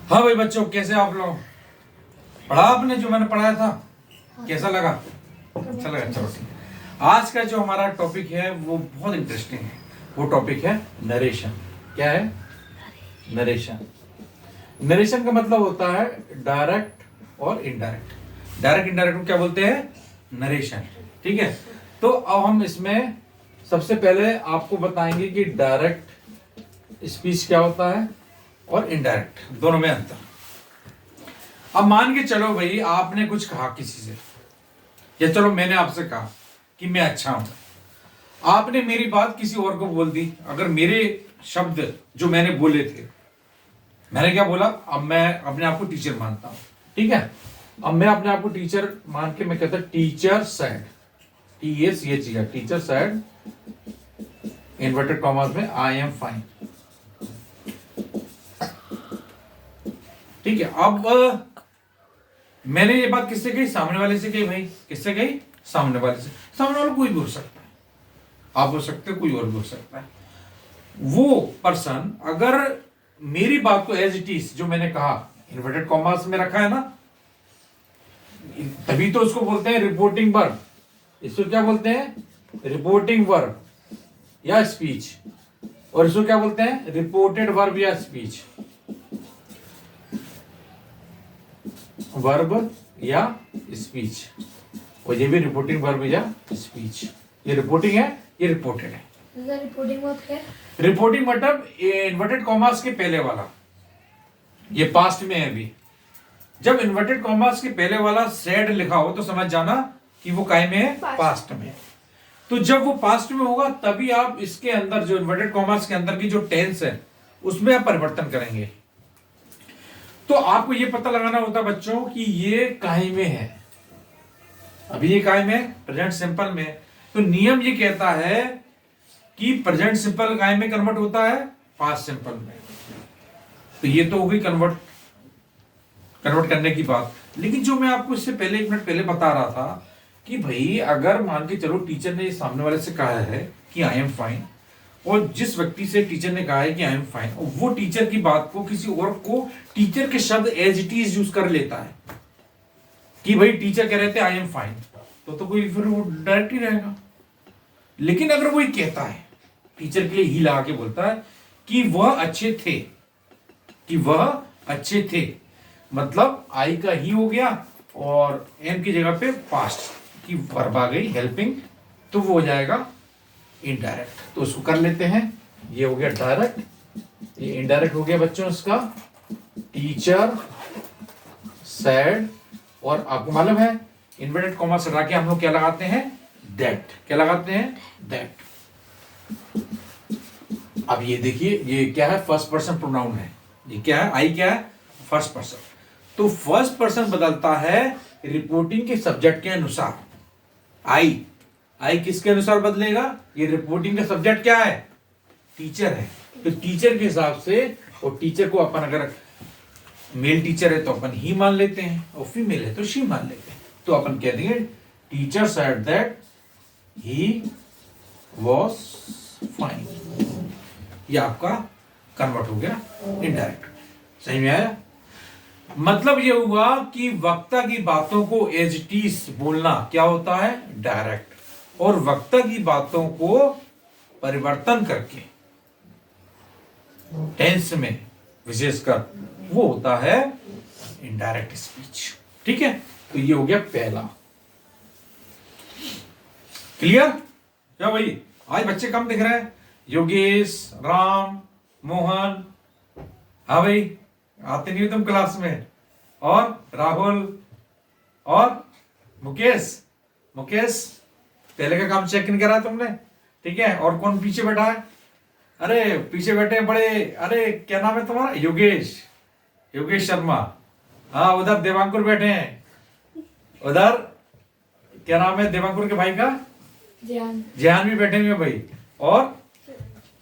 हाँ भाई बच्चों, कैसे आप लोग? पढ़ा आपने जो मैंने पढ़ाया था? कैसा लगा? अच्छा लगा, चलो ठीक है। आज का जो हमारा टॉपिक है वो बहुत इंटरेस्टिंग है। वो टॉपिक है नरेशन। क्या है? नरेशन। नरेशन का मतलब होता है डायरेक्ट और इनडायरेक्ट। डायरेक्ट इनडायरेक्ट को क्या बोलते हैं? नरेशन। ठीक है, तो अब हम इसमें सबसे पहले आपको बताएंगे कि डायरेक्ट स्पीच क्या होता है और इनडायरेक्ट, दोनों में अंतर। अब मान के चलो भाई, आपने कुछ कहा किसी से, या चलो मैंने आपसे कहा कि मैं अच्छा हूं, आपने मेरी बात किसी और को बोल दी। अगर मेरे शब्द जो मैंने बोले थे, मैंने क्या बोला, अब मैं अपने आप को टीचर मानता हूं, ठीक है। अब मैं अपने आप को टीचर मान के मैं कहता teacher said, TACH, teacher said inverted commas में आई एम फाइन। ठीक है, अब मैंने ये बात किससे कही? सामने वाले से कही। भाई किससे कही? सामने वाले से। सामने वाला कोई भी हो सकता है, आप हो सकते हो, कोई और भी हो सकता है। वो पर्सन अगर मेरी बात को एज इट इज, जो मैंने कहा इन्वर्टेड कॉमर्स में रखा है ना, तभी तो उसको बोलते हैं रिपोर्टिंग वर्ब। इसको क्या बोलते हैं? रिपोर्टिंग वर्ब या स्पीच। और इसको क्या बोलते हैं? रिपोर्टेड वर्ब या स्पीच। वर्ब या स्पीच, और ये भी रिपोर्टिंग वर्ब या स्पीच। ये रिपोर्टिंग है, ये रिपोर्टेड है। रिपोर्टिंग वर्ब क्या है? रिपोर्टिंग मतलब इन्वर्टेड कॉमर्स के पहले वाला, ये पास्ट में है अभी। जब इन्वर्टेड कॉमर्स के पहले वाला सेड लिखा हो तो समझ जाना कि वो काय में है? पास्ट में। तो जब वो पास्ट में होगा तभी आप इसके अंदर जो इन्वर्टेड कॉमर्स के अंदर की जो टेंस है उसमें आप परिवर्तन करेंगे। तो आपको ये पता लगाना होता है बच्चों कि ये काहे में है। अभी ये काहे में? प्रेजेंट सिंपल में। तो नियम ये कहता है कि प्रेजेंट सिंपल काहे में कन्वर्ट होता है? पास्ट सिंपल में। तो ये तो हो गई कन्वर्ट करने की बात। लेकिन जो मैं आपको इससे पहले 1 मिनट पहले बता रहा था कि भाई अगर मान के चलो टीचर ने सामने वाले से कहा है कि आई एम फाइन, और जिस व्यक्ति से टीचर ने कहा है कि आई एम फाइन, वो टीचर की बात को किसी और को टीचर के शब्द एज इट इज यूज कर लेता है कि भाई टीचर कह रहे थे आई एम फाइन, तो कोई फिर वो डायरेक्ट ही रहेगा। लेकिन अगर वो कहता है, टीचर के लिए ही लगा के बोलता है कि वह अच्छे थे, कि वह अच्छे थे, मतलब आई का ही हो गया और एम की जगह पे पास्ट की वर्ब आ गई हेल्पिंग, तो वो हो जाएगा इनडायरेक्ट। तो उसको कर लेते हैं। ये हो गया डायरेक्ट, ये इनडायरेक्ट हो गया बच्चों इसका। टीचर सेड, और आपको मालूम है इन्वर्टेड कॉमा से हटा के हम लोग क्या लगाते हैं? दैट। क्या लगाते हैं? दैट। अब ये देखिए, ये क्या है? फर्स्ट पर्सन प्रोनाउन है। ये क्या है? आई क्या है? First person. तो फर्स्ट पर्सन बदलता है रिपोर्टिंग के सब्जेक्ट के अनुसार। आई किसके अनुसार बदलेगा? ये रिपोर्टिंग का सब्जेक्ट क्या है? टीचर है। तो टीचर के हिसाब से, और टीचर को अपन अगर मेल टीचर है तो अपन ही मान लेते हैं, और फीमेल है तो शी मान लेते हैं। तो अपन कह देंगे teacher said that he was fine. ये आपका कन्वर्ट हो गया इनडायरेक्ट। सही में आया? मतलब ये हुआ कि वक्ता की बातों को एज इट इज बोलना क्या होता है? डायरेक्ट। और वक्ता की बातों को परिवर्तन करके टेंस में विशेषकर, वो होता है इनडायरेक्ट स्पीच। ठीक है, तो ये हो गया पहला। क्लियर? क्या भाई, आज बच्चे कम दिख रहे हैं? योगेश, राम, मोहन, हाँ भाई आते नहीं हो तुम क्लास में। और राहुल और मुकेश पहले का काम चेक नहीं करा तुमने? ठीक है। और कौन पीछे बैठा है? अरे पीछे बैठे बड़े, अरे क्या नाम है तुम्हारा? योगेश शर्मा। हाँ, उधर देवांकुर बैठे हैं। उधर क्या नाम है देवांकुर के भाई का? जयान भी बैठे हुए हैं भाई, और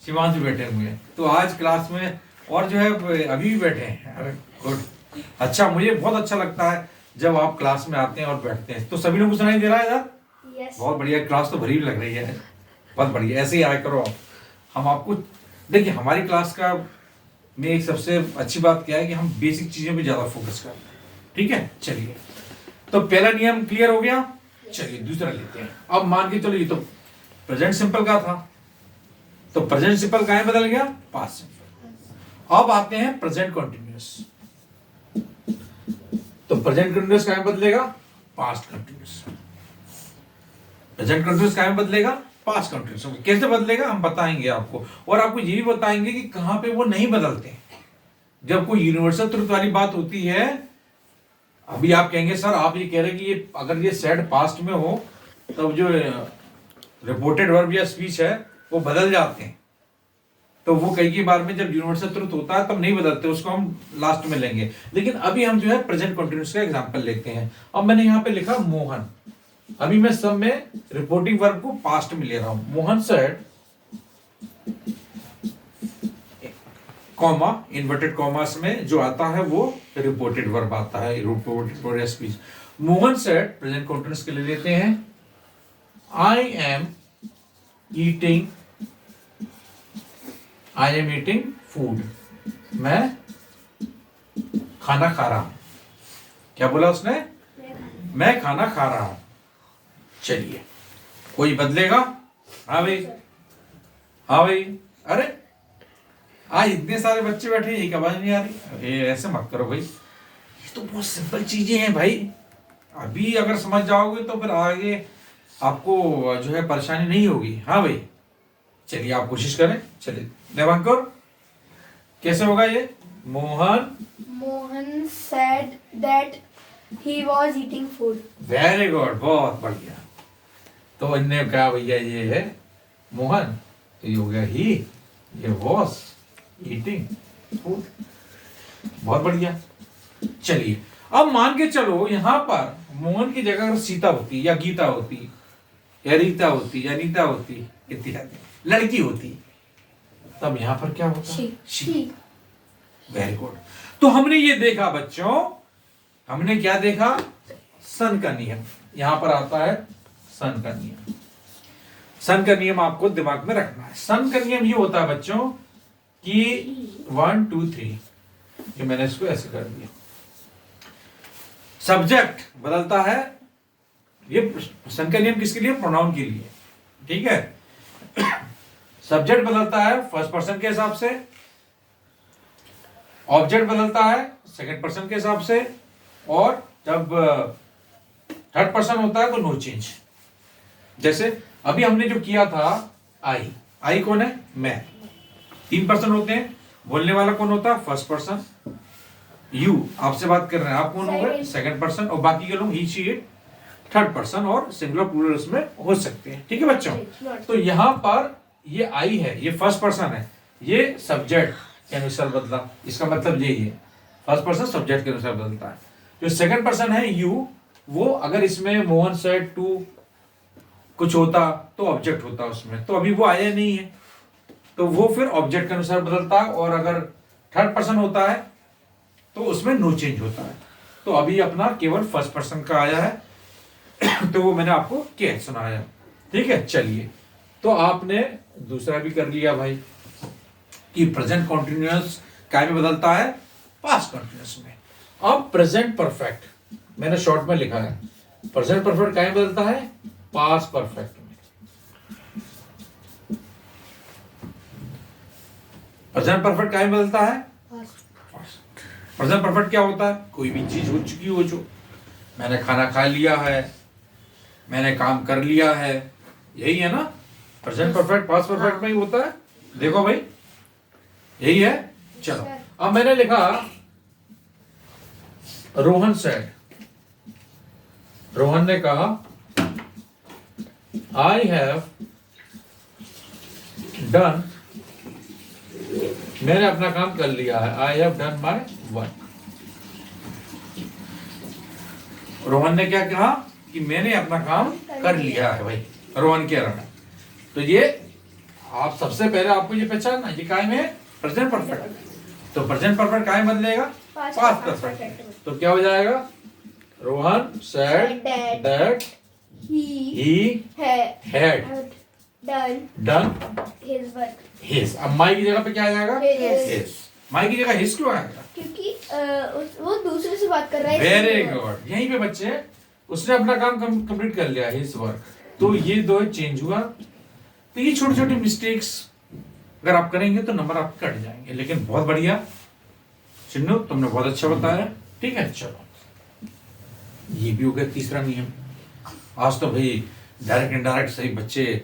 शिवांश भी बैठे हुए हैं। तो आज क्लास में और जो है अभी भी बैठे हैं। अरे गुड, अच्छा, मुझे बहुत अच्छा लगता है जब आप क्लास में आते हैं और बैठते हैं। तो सभी लोगों को सुनाई दे रहा है यार? Yes. बहुत बढ़िया, क्लास तो भरी लग रही है। बहुत बढ़िया, ऐसे ही आया करो। हम आपको देखिए, हमारी क्लास का में एक सबसे अच्छी बात क्या है कि हम बेसिक चीजों पे ज्यादा फोकस करते हैं। ठीक है, चलिए, तो पहला नियम क्लियर हो गया। चलिए दूसरा लेते हैं। अब मान के चलो ये तो प्रेजेंट सिंपल का था, तो प्रेजेंट सिंपल कहां बदल गया? Past simple. अब आते हैं प्रेजेंट कंटिन्यूअस। तो प्रेजेंट कंटिन्यूअस कहां बदलेगा? Past continuous. प्रेजेंट कंटिन्यूअस कहां बदलेगा? Past continuous. कैसे बदलेगा हम बताएंगे आपको, और आपको ये भी बताएंगे कि कहां पे वो नहीं बदलते। जब कोई यूनिवर्सल ट्रुथ वाली बात होती है, अभी आप कहेंगे सर आप ये कह रहे हैं कि ये अगर ये सेड पास्ट में हो तब जो रिपोर्टेड वर्ब या स्पीच है वो बदल जाते हैं, तो वो कई बार में जब यूनिवर्सल ट्रुथ होता है तब नहीं बदलते, उसको हम लास्ट में लेंगे। लेकिन अभी हम जो है प्रेजेंट कंटिन्यूअस का एग्जांपल लेते हैं। अब मैंने यहाँ पे लिखा मोहन, अभी मैं सब में रिपोर्टिंग वर्ब को पास्ट में ले रहा हूं। Mohan said, comma, inverted commas में जो आता है वो रिपोर्टेड वर्ब आता है, reported speech. Mohan said, present continuous के लिए लेते हैं, आई एम ईटिंग फूड, मैं खाना खा रहा हूं। क्या बोला उसने? मैं खाना खा रहा हूं। चलिए, कोई बदलेगा? हाँ भाई, हाँ भाई। अरे आज इतने सारे बच्चे बैठे, एक आवाज नहीं आ रही। अरे ऐसे मत करो भाई, ये तो बहुत सिंपल चीजें हैं भाई। अभी अगर समझ जाओगे तो फिर आगे आपको जो है परेशानी नहीं होगी। हाँ भाई, चलिए आप कोशिश करें। चलिए देवांकर, कैसे होगा ये? Mohan said that he was eating food. Very good, बहुत बढ़िया। तो इनने कहा भैया ये है मोहन, तो ये हो गया ही, ये वॉज ईटिंग फूड। बहुत बढ़िया। चलिए अब मान के चलो यहां पर मोहन की जगह अगर सीता होती या गीता होती या रीता होती या नीता होती इत्यादि लड़की होती, तब यहां पर क्या होता? शी। Very good. तो हमने ये देखा बच्चों, हमने क्या देखा? सन का नियम। यहां पर आता है सन का नियम। सन का नियम आपको दिमाग में रखना है। सन का नियम ये होता है बच्चों कि 1 2 3, ये मैंने इसको ऐसे कर दिया। सब्जेक्ट बदलता है, ये सन का नियम किसके लिए? प्रोनाउन के लिए। ठीक है, सब्जेक्ट बदलता है फर्स्ट पर्सन के हिसाब से, ऑब्जेक्ट बदलता है सेकंड पर्सन के हिसाब से, और जब थर्ड पर्सन होता है तो नो चेंज। जैसे अभी हमने जो किया था आई कौन है? मैं। 3 पर्सन होते हैं, बोलने वाला कौन होता है? First person. यू, आपसे बात कर रहे हैं, आप कौन हो गए? Second person. और बाकी के लोग ही शी इट थर्ड पर्सन, और सिंगुलर प्लूरल उसमें हो सकते हैं। ठीक है बच्चों, तो यहां पर ये आई है, ये फर्स्ट पर्सन है, ये सब्जेक्ट के अनुसार बदला। इसका मतलब यही है, फर्स्ट पर्सन सब्जेक्ट के अनुसार बदलता है। जो सेकंड पर्सन है यू, वो अगर इसमें मोहन सेड टू कुछ होता तो ऑब्जेक्ट होता उसमें, तो अभी वो आया नहीं है तो वो फिर ऑब्जेक्ट के अनुसार बदलता है। और अगर थर्ड पर्सन होता है तो उसमें नो चेंज होता है। तो अभी अपना केवल फर्स्ट पर्सन का आया है तो वो मैंने आपको क्या सुनाया। ठीक है, चलिए, तो आपने दूसरा भी कर लिया भाई कि प्रेजेंट कंटिन्यूअस काय में बदलता है? पास्ट कंटिन्यूअस में। अब प्रेजेंट परफेक्ट मैंने शॉर्ट में लिखा है, प्रेजेंट परफेक्ट काय में बदलता है? पास्ट परफेक्ट में। प्रेजेंट परफेक्ट काय में बदलता है? प्रेजेंट परफेक्ट क्या होता है? कोई भी चीज हो चुकी हो, जो मैंने खाना खा लिया है, मैंने काम कर लिया है, यही है ना प्रेजेंट परफेक्ट। पास्ट परफेक्ट में ही होता है। देखो भाई, यही है। चलो अब मैंने लिखा रोहन सेड, रोहन ने कहा आई हैव डन, मैंने अपना काम कर लिया है। I have done my work. Rohan ने क्या कहा कि मैंने अपना काम कर लिया है भाई, रोहन कह रहा है। तो ये आप सबसे पहले आपको ये पहचानना, ये काय में है? Present perfect. तो प्रेजेंट परफेक्ट काय बदलेगा? Past perfect. तो क्या हो जाएगा? Rohan said that he had done done his work. His. अब माई की जगह पे क्या आ जाएगा? His. हिज। माई की जगह हिज क्यों आएगा? क्योंकि वो दूसरे से बात कर रहा है। वेरी गुड, यहीं पे बच्चे उसने अपना काम कंप्लीट कर लिया, हिज वर्क। तो ये दो चेंज हुआ। तो ये छोटी छोटी मिस्टेक्स अगर आप करेंगे तो नंबर आपके कट जाएंगे। लेकिन बहुत बढ़िया चिन्नू, तुमने बहुत अच्छा बताया। ठीक है, चलो ये भी हो गया तीसरा नियम। आज तो भाई डायरेक्ट इनडायरेक्ट सही बच्चे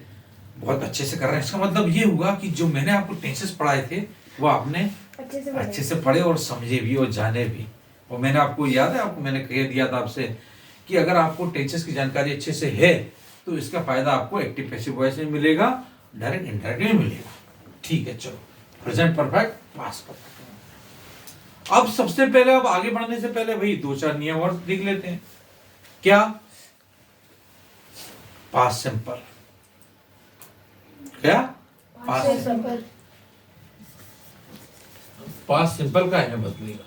बहुत अच्छे से कर रहे हैं। इसका मतलब ये हुआ कि जो मैंने आपको टेंसेस पढ़ाए थे वो आपने अच्छे से पढ़े और समझे भी और जाने भी। और मैंने आपको याद है, आपको मैंने कह दिया था आपसे कि अगर आपको टेंसेस की जानकारी अच्छे से है तो इसका फायदा आपको एक्टिव पैसिव वॉइस में मिलेगा, डायरेक्ट इनडायरेक्ट में मिलेगा। ठीक है, चलो प्रेजेंट परफेक्ट, पास्ट परफेक्ट। अब सबसे पहले, अब आगे बढ़ने से पहले भाई दो चार नियम और देख लेते हैं। क्या? Past simple. क्या? Past simple. पास्ट सिंपल का है बदलेगा।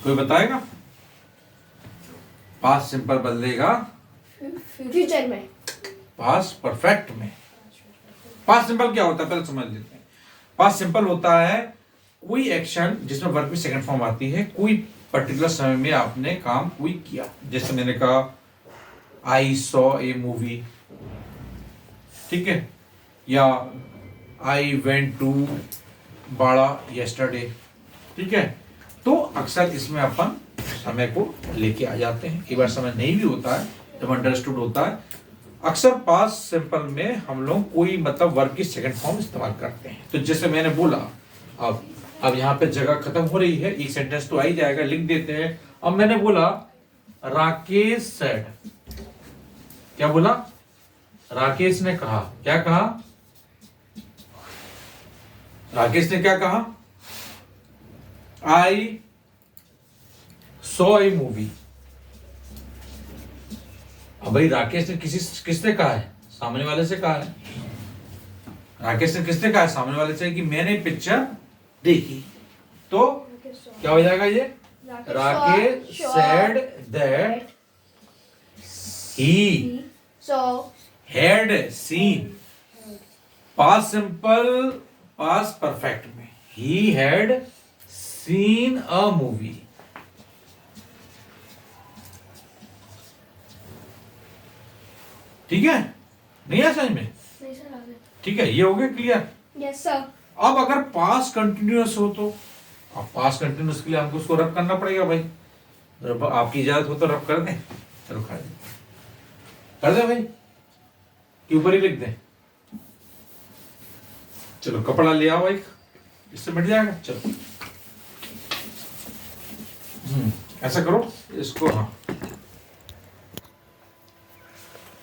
कोई बताएगा? पास्ट सिंपल बदलेगा फ्यूचर में, पास्ट परफेक्ट में। पास्ट सिंपल क्या होता है पहले समझ लेते हैं। पास्ट सिंपल होता है कोई एक्शन जिसमें वर्ब की सेकंड फॉर्म आती है, कोई पर्टिकुलर समय में आपने काम कोई किया। जैसे मैंने कहा आई सॉ ए मूवी, ठीक है, या आई वेंट टू बाड़ा यस्टरडे, ठीक है। तो अक्सर इसमें अपन समय को लेके आ जाते हैं। कई बार समय नहीं भी होता है, जब अंडरस्टूड होता है। अक्सर पास्ट सिंपल में हम लोग कोई मतलब वर्ब की सेकंड फॉर्म इस्तेमाल करते हैं। तो जैसे मैंने बोला, अब यहाँ पे जगह खत्म हो रही है, एक सेंटेंस तो आ ही जाएगा, लिख देते हैं। अब मैंने बोला राकेश सेड, क्या बोला? राकेश ने कहा। क्या कहा? राकेश ने क्या कहा? I saw a movie. अब भाई राकेश ने किसने कहा है? सामने वाले से कहा है। राकेश ने किसने कहा है? सामने वाले से कि मैंने पिक्चर देखी। तो क्या हो जाएगा ये? Rakesh said that he had seen. Past simple past perfect में he had seen a movie. ठीक है, नहीं है समझ में? ठीक है, ये हो गया क्लियर? Yes sir. अब अगर पास्ट कंटिन्यूअस हो तो, अब पास्ट कंटिन्यूअस के लिए हमको उसको रब करना पड़ेगा भाई। रब आपकी इजाजत हो तो रब कर दें। चलो कर दे भाई, कि ऊपर ही लिख दें। चलो कपड़ा ले आओ एक, इससे मिट जाएगा। चलो ऐसा करो इसको। हाँ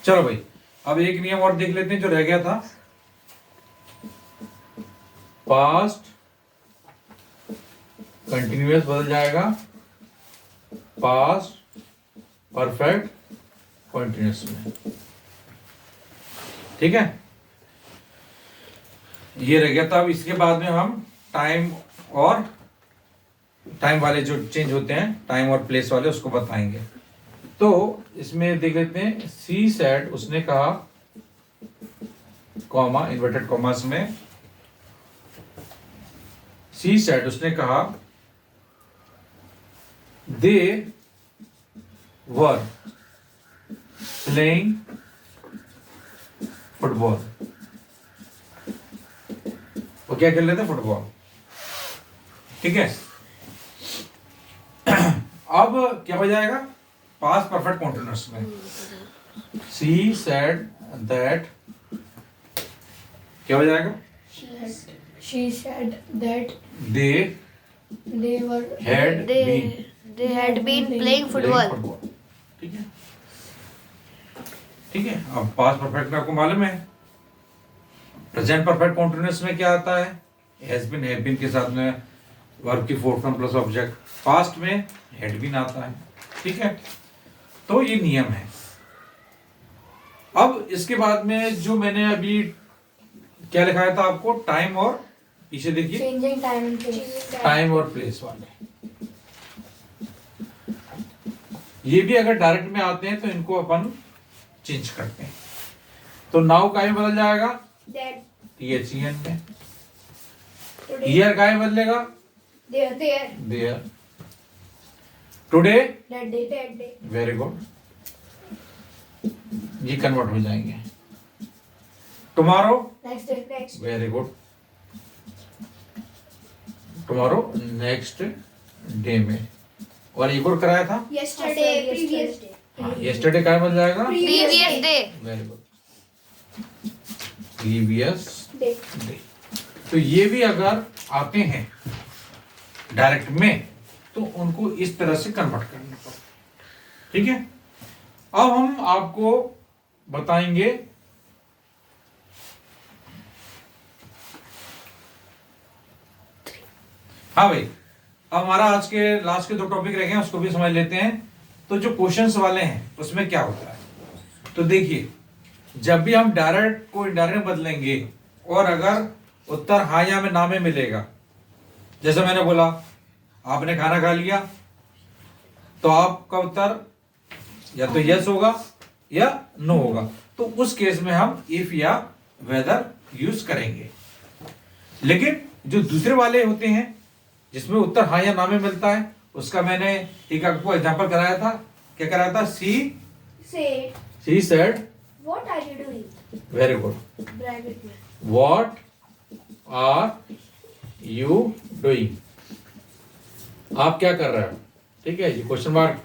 चलो भाई, अब एक नियम और देख लेते हैं जो रह गया था। पास्ट कंटिन्यूअस बदल जाएगा पास्ट परफेक्ट कंटिन्यूअस में। ठीक है, ये रह गया था। अब इसके बाद में हम टाइम वाले जो चेंज होते हैं, टाइम और प्लेस वाले, उसको बताएंगे। तो इसमें देख लेते हैं। सी सैड, उसने कहा, कॉमा इन्वर्टेड कॉमास में, सी सैड उसने कहा, दे वर प्लेइंग फुटबॉल। वो क्या खेल रहे थे? फुटबॉल। ठीक है, अब क्या हो जाएगा? पास्ट परफेक्ट कंटीन्यूअस में सी सेड दैट, क्या हो जाएगा? She said that they they were had been playing football. ठीक है, ठीक है। अब पास्ट परफेक्ट में आपको मालूम है, प्रेजेंट परफेक्ट कंटीन्यूअस में क्या आता है? हैज बीन, हैव बीन के साथ में वर्ब की fourth form plus object. Past में हैड बीन आता है। ठीक है, तो ये नियम है। अब इसके बाद में जो मैंने अभी क्या लिखाया था आपको, टाइम और, पीछे देखिए, changing time and place. Time और प्लेस वाले, ये भी अगर डायरेक्ट में आते हैं तो इनको अपन चेंज करते हैं। तो नाउ का में बदल जाएगा That THEN में, Today. ईयर का है बदलेगा There. There, today That day. That day. Very good, ये कन्वर्ट हो जाएंगे। Tomorrow Next day. Next. Very good, tomorrow next day में। और एक और कराया था Yesterday. Previous day. हाँ, yesterday का बन जाएगा Previous day. Very good, previous Day. Day. तो ये भी अगर आते हैं डायरेक्ट में तो उनको इस तरह से कन्वर्ट करना पड़ेगा, ठीक है। अब हम आपको बताएंगे हाँ भाई, अब हमारा आज के लास्ट के 2 टॉपिक रह गए हैं, उसको भी समझ लेते हैं। तो जो क्वेश्चंस वाले हैं उसमें क्या होता है, तो देखिए जब भी हम डायरेक्ट को इनडायरेक्ट में बदलेंगे और अगर उत्तर हाँ या में ना में मिलेगा, जैसे मैंने बोला आपने खाना खा लिया तो आपका उत्तर या तो यस होगा या नो होगा, तो उस केस में हम इफ या वेदर यूज करेंगे। लेकिन जो दूसरे वाले होते हैं जिसमें उत्तर हाँ या ना में मिलता है, उसका मैंने एक आपको एग्जांपल कराया था। क्या कराया था? She said What are you doing? Very good, Bracket में. व्हाट आर यू डूइंग, आप क्या कर रहे हो, ठीक है, ये क्वेश्चन मार्क,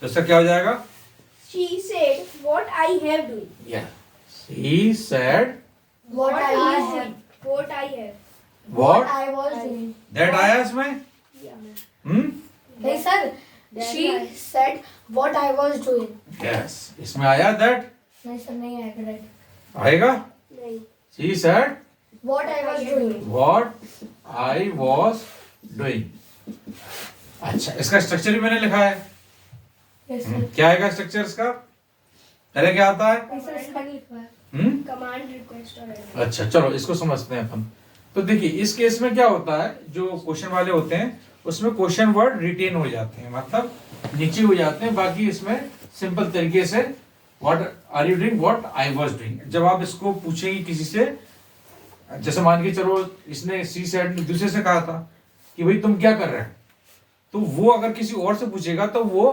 तो इसका क्या हो जाएगा? She said, what I have doing. या he said What I have. What I have. What I was doing. That आया इसमें Yeah. Hey sir, she said what I was doing. Yes, इसमें आया दैट नहीं सर नहीं आया correct. आएगा। नहीं. He said What I was doing. What I was doing. अच्छा, इसका स्ट्रक्चर भी मैंने लिखा है। Yes sir. क्या आएगा स्ट्रक्चर इसका? पहले क्या आता है? Yes sir इसका लिखा है. Command, request और error. अच्छा चलो इसको समझते हैं अपन। तो देखिए इस केस में क्या होता है, जो क्वेश्चन वाले होते हैं उसमें क्वेश्चन वर्ड रिटेन हो जाते हैं, मतलब नीचे हो जाते हैं। बाकी इसमें सिंपल तरीके से what are you doing, what I was doing. जब आप इसको पूछेंगे किसी से, जैसे मान के चलो इसने सी सेड ने दूसरे से कहा था कि भाई तुम क्या कर रहे हो, तो वो अगर किसी और से पूछेगा तो वो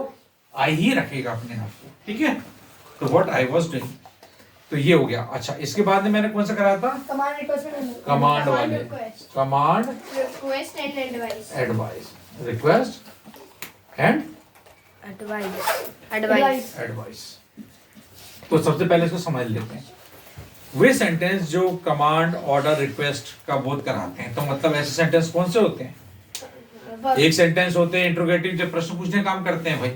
आई ही रखेगा अपने आप को, ठीक है। तो व्हाट आई वाज डूइंग, तो ये हो गया। अच्छा, इसके बाद में मैंने कौन सा कराया था? Command request and कमांड वाले, request. Command Request and advice. Advice, request and Advice. Advice. तो सबसे पहले इसको समझ लेते हैं। वे सेंटेंस जो कमांड ऑर्डर रिक्वेस्ट का बोध कराते हैं, तो मतलब ऐसे सेंटेंस कौन से होते हैं? एक सेंटेंस होते हैं इंट्रोगेटिव, जो प्रश्न पूछने का काम करते हैं भाई,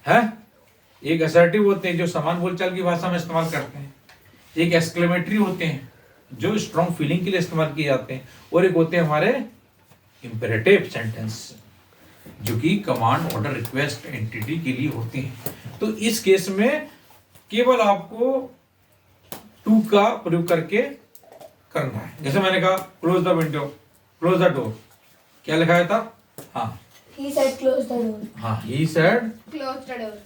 है। एक असर्टिव होते हैं जो समान बोलचाल की भाषा में इस्तेमाल करते हैं। एक एक्सक्लेमेटरी होते हैं जो स्ट्रॉन्ग फीलिंग के लिए इस्तेमाल किए जाते हैं। और एक होते हैं हमारे इंपेरेटिव सेंटेंस जो कि कमांड ऑर्डर रिक्वेस्ट एंटिटी के लिए होते हैं। तो इस केस में केवल आपको टू का प्रयोग करके करना है। जैसे मैंने कहा close the window, close the door, क्या लिखाया था? हाँ, he said close the door. हाँ, he said Close the door.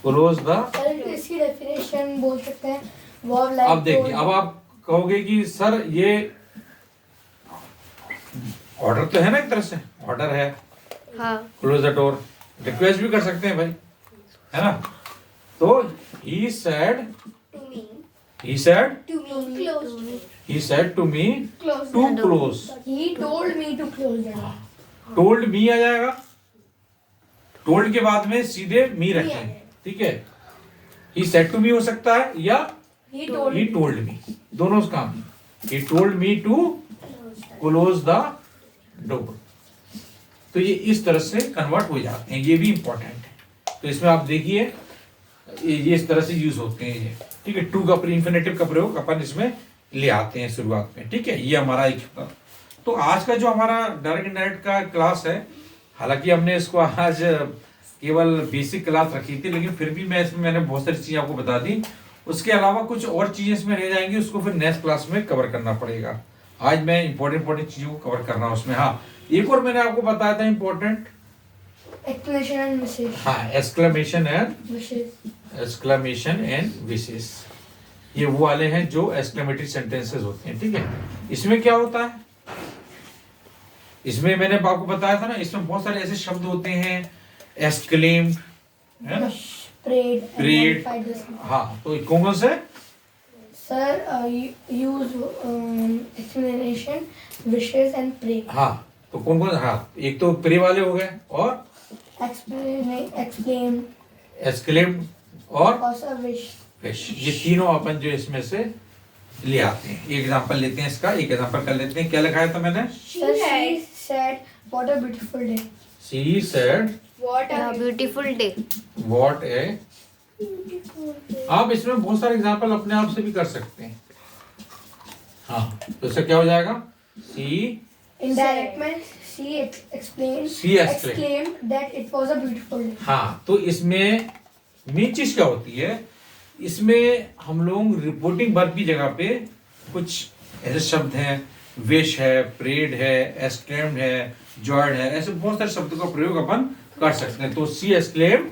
close the। Sir इसकी डेफिनेशन बोल सकते हैं verb like अब देखिए, to- अब आप कहोगे कि सर ये ऑर्डर तो है ना, एक तरह से ऑर्डर है, हाँ. क्लोज द डोर, रिक्वेस्ट भी कर सकते हैं भाई, है ना। तो he said To me. he said To me. Close. he said to me Close. to close। he told me to close the door. Told me आ जाएगा, टोल्ड के बाद में सीधे मी रखेंगे, आएगा। ठीक है। ही सेड टू मी हो सकता है या he told he told me, दोनों काम। He told me to close the door. तो ये इस तरह से कन्वर्ट हो जाते हैं, ये भी इंपॉर्टेंट है। तो इसमें आप देखिए ये इस तरह से यूज होते हैं ये, ठीक है। टू का इंफिनिटिव का प्रयोग अपन इसमें ले आते हैं शुरुआत में, ठीक है। ये हमारा एक था। तो आज का जो हमारा डायरेक्ट इनडायरेक्ट का क्लास है, हालांकि हमने इसको आज केवल बेसिक क्लास रखी थी, लेकिन फिर भी मैंने बहुत सारी चीजें आपको बता दी। उसके अलावा कुछ और चीजें इसमें रह जाएंगी, उसको फिर नेक्स्ट क्लास में कवर करना पड़ेगा। आज मैं इंपॉर्टेंट चीजों को कवर कर रहा हूँ उसमें। हाँ, एक और मैंने आपको बताया था इंपॉर्टेंट, exclamation and wishes. हाँ, एक्सक्लेमेशन एंड विशेष। ये वो वाले हैं जो एक्सक्लेमेटरी सेंटेंसेस होते हैं, ठीक है। इसमें क्या होता है, इसमें मैंने आपको बताया था ना, इसमें बहुत सारे ऐसे शब्द होते हैं, एक्सक्लेम्ड, है ना, prayed, and Prayed. glorified the Son. हाँ, तो कौन कौन से? Sir, use explanation, wishes and pray. हाँ, तो कौन कौन? हाँ, एक तो प्रे वाले हो गए, और Explain, एक्सक्लेम्ड और also wish. फिश, ये तीनों अपन जो इसमें से ले आते हैं। एक एग्जांपल लेते हैं इसका, एक एग्जांपल कर लेते हैं। क्या लिखाया था मैंने? Sir, she said, what a beautiful day. She said What A a beautiful day. what a, आप इसमें बहुत सारे एग्जांपल अपने आप से भी कर सकते हैं। हाँ, तो इससे क्या हो जाएगा? She Indirect means she explained, She exclaimed. exclaimed that it was a beautiful day. हाँ, तो इसमें मेन चीज क्या होती है, इसमें हम लोग रिपोर्टिंग वर्ब की जगह पे कुछ ऐसे शब्द हैं, विश है, प्रेड है, एक्सक्लेम्ड है, जॉयड है, ऐसे बहुत सारे शब्दों का प्रयोग अपन कर सकते हैं। तो सी exclaimed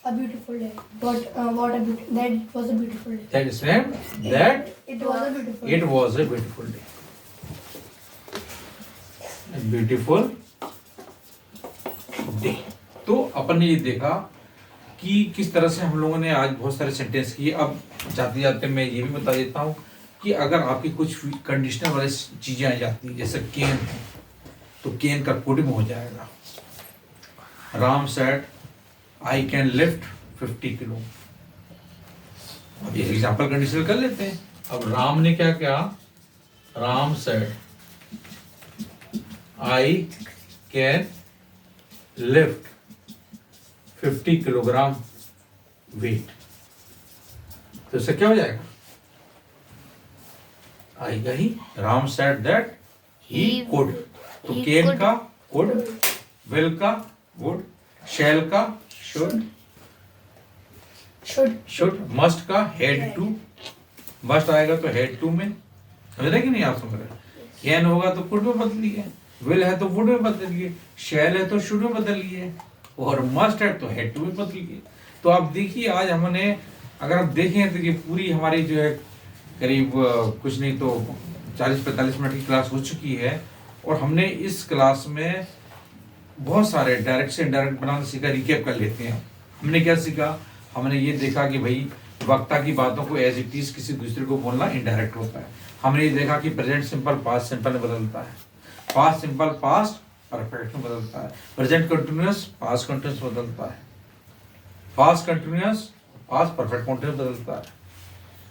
A beautiful day. What a beautiful, that it was a beautiful day. That exclaimed that It was a beautiful it day. Was a beautiful day. Beautiful day. तो अपन ने ये देखा कि किस तरह से हम लोगों ने आज बहुत सारे सेंटेंस किए। अब जाते जाते मैं ये भी बता देता हूँ कि अगर आपकी कुछ कंडीशनल वाली चीजें आ जाती हैं, जैसे कैन है, तो कैन का कोड में हो जाएगा। Ram said I can lift 50 kilo. अब ये एग्जाम्पल कंडीशनल कर लेते हैं। अब राम ने क्या किया? Ram said I can lift 50 kilogram weight. तो इससे क्या हो जाएगा? आएगा ही Ram said that he could. तो he कैन could. का कुड, विल का वुड, शैल का शुड, शुड, मस्ट का हैड टू, मस्ट आएगा तो हैड टू में, समझ रहे कि नहीं आप? समझ रहे? कैन होगा तो कुड में बदल लिए, विल है तो वुड में बदल लिए, शैल है तो शुड में बदल लिए, और मस्ट है तो हैड टू में बदल लिए। तो आप देखिए आज हमने, अगर आप देखें तो ये पूरी हमारी जो है करीब कुछ नहीं तो 40-45 मिनट की क्लास हो चुकी है, और हमने इस क्लास में बहुत सारे डायरेक्ट से इनडायरेक्ट बनाना सीखा। रिकैप कर लेते हैं। हमने क्या सीखा? हमने ये देखा कि भाई वक्ता की बातों को एज इट इज किसी दूसरे को बोलना इनडायरेक्ट होता है। हमने ये देखा कि प्रेजेंट सिंपल पास्ट सिंपल में बदलता है, पास्ट सिंपल पास्ट परफेक्ट में बदलता है, प्रेजेंट कंटिन्यूअस पास्ट कंटिन्यूअस बदलता है, past continuous past perfect continuous बदलता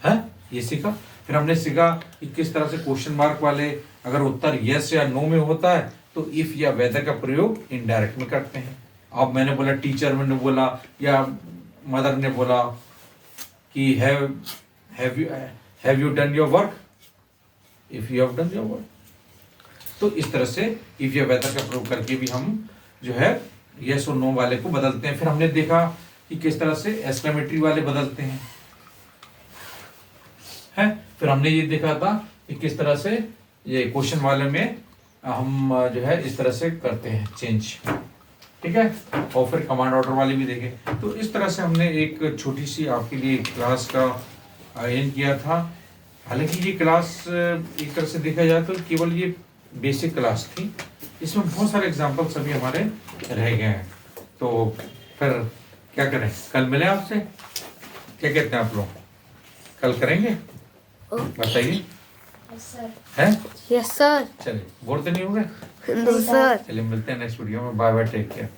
है? ये सीखा। फिर हमने सीखा कि किस तरह से क्वेश्चन मार्क वाले अगर उत्तर यस या नो में होता है तो इफ या वेदर का प्रयोग इनडायरेक्ट में करते हैं। अब मैंने बोला, टीचर मैंने बोला या मदर ने बोला कि have you done your work, if you have done your work. तो इस तरह से इफ या वेदर का प्रयोग करके भी हम जो है यस और नो वाले को बदलते हैं। फिर हमने देखा कि किस तरह से एक्सक्लेमेटरी वाले बदलते हैं, है? फिर हमने ये देखा था कि किस तरह से ये क्वेश्चन वाले में हम जो है इस तरह से करते हैं चेंज, ठीक है? और फिर कमांड ऑर्डर वाले भी देखे। तो इस तरह से हमने एक छोटी सी आपके लिए क्लास का आयोजन किया था। हालांकि ये क्लास एक तरह से देखा जाए तो केवल ये बेसिक क्लास थी, इसमें बहुत सारे एग्जाम्पल्स अभी हमारे रह गए हैं। तो फिर क्या करें, कल मिले आपसे? क्या कहते हैं आप लोग, कल करेंगे? बताइए। है? Yes, sir. चलिए, बोर तो नहीं हो गए? No, sir. चलिए मिलते हैं नेक्स्ट वीडियो में। Bye bye, take care.